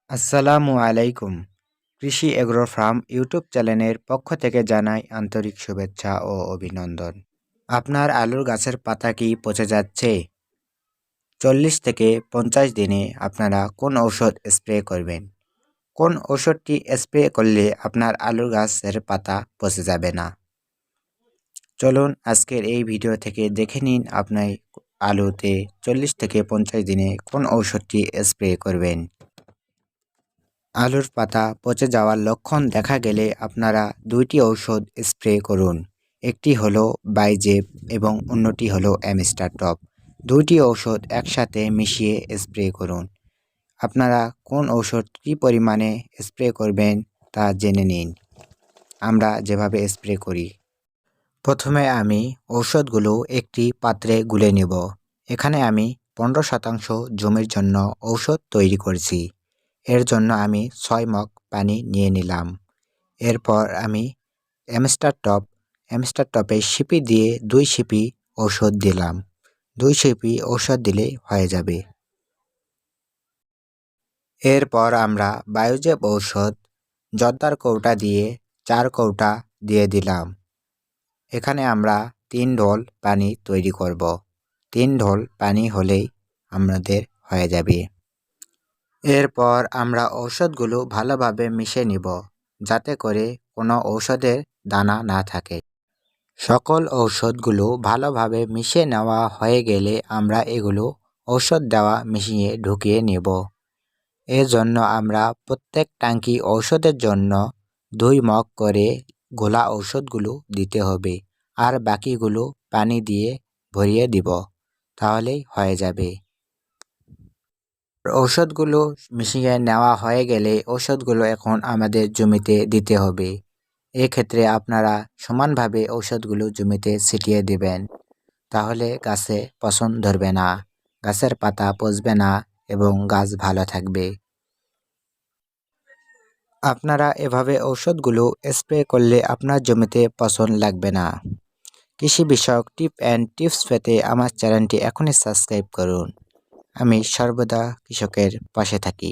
আসসালামু আলাইকুম। কৃষি এগ্রো ফার্ম ইউটিউব চ্যানেলের পক্ষ থেকে জানাই আন্তরিক শুভেচ্ছা ও অভিনন্দন। আপনার আলুর গাছের পাতা কি পচে যাচ্ছে? 40 থেকে 50 দিনে আপনারা কোন ঔষধ স্প্রে করবেন? কোন ঔষধটি স্প্রে করলে আপনার আলুর গাছের পাতা পচে যাবে না? চলুন আজকের এই ভিডিও থেকে দেখে নিন আপনার আলুতে 40 থেকে 50 দিনে কোন ঔষধটি স্প্রে করবেন। আলুর পাতা পচে যাওয়ার লক্ষণ দেখা গেলে আপনারা দুইটি ঔষধ স্প্রে করুন। একটি হলো বাইজেব এবং অন্যটি হলো অ্যামিস্টার টপ। দুইটি ঔষধ একসাথে মিশিয়ে স্প্রে করুন। আপনারা কোন ঔষধ কী পরিমাণে স্প্রে করবেন তা জেনে নিন। আমরা যেভাবে স্প্রে করি। প্রথমে আমি ঔষধগুলো একটি পাত্রে গুলে নেব। এখানে আমি 15% জমির জন্য ঔষধ তৈরি করছি। এর জন্য আমি 6 মগ পানি নিয়ে নিলাম। এরপর আমি অ্যামস্টার টপে সিপি দিয়ে 2 সিপি ঔষধ দিলাম। 2 সিপি ঔষধ দিলেই হয়ে যাবে। এরপর আমরা বায়োজেব ঔষধ জর্দার কৌটা দিয়ে 4 কৌটা দিয়ে দিলাম। এখানে আমরা 3 ঢোল পানি তৈরি করব। 3 ঢোল পানি হলেই আমাদের হয়ে যাবে। এরপর আমরা ঔষধগুলো ভালোভাবে মিশিয়ে নিব, যাতে করে কোনো ঔষধের দানা না থাকে। সকল ঔষধগুলো ভালোভাবে মিশিয়ে নেওয়া হয়ে গেলে আমরা এগুলো ঔষধ দেওয়া মেশিনে ঢুকিয়ে নেব। এর জন্য আমরা প্রত্যেক ট্যাঙ্কি ঔষধের জন্য 2 মগ করে ঘোলা ঔষধগুলো দিতে হবে, আর বাকিগুলো পানি দিয়ে ভরিয়ে দিব, তাহলেই হয়ে যাবে। ঔষধগুলো মিশিয়ে নেওয়া হয়ে গেলে ঔষধগুলো এখন আমাদের জমিতে দিতে হবে। এক্ষেত্রে আপনারা সমানভাবে ঔষধগুলো জমিতে ছিটিয়ে দিবেন, তাহলে গাছে পচন ধরবে না, গাছের পাতা পচবে না এবং গাছ ভালো থাকবে। আপনারা এভাবে ঔষধগুলো স্প্রে করলে আপনার জমিতে পচন লাগবে না। কৃষি বিষয়ক টিপ অ্যান্ড টিপস পেতে আমার চ্যানেলটি এখনই সাবস্ক্রাইব করুন। আমি সর্বদা কৃষকের পাশে থাকি।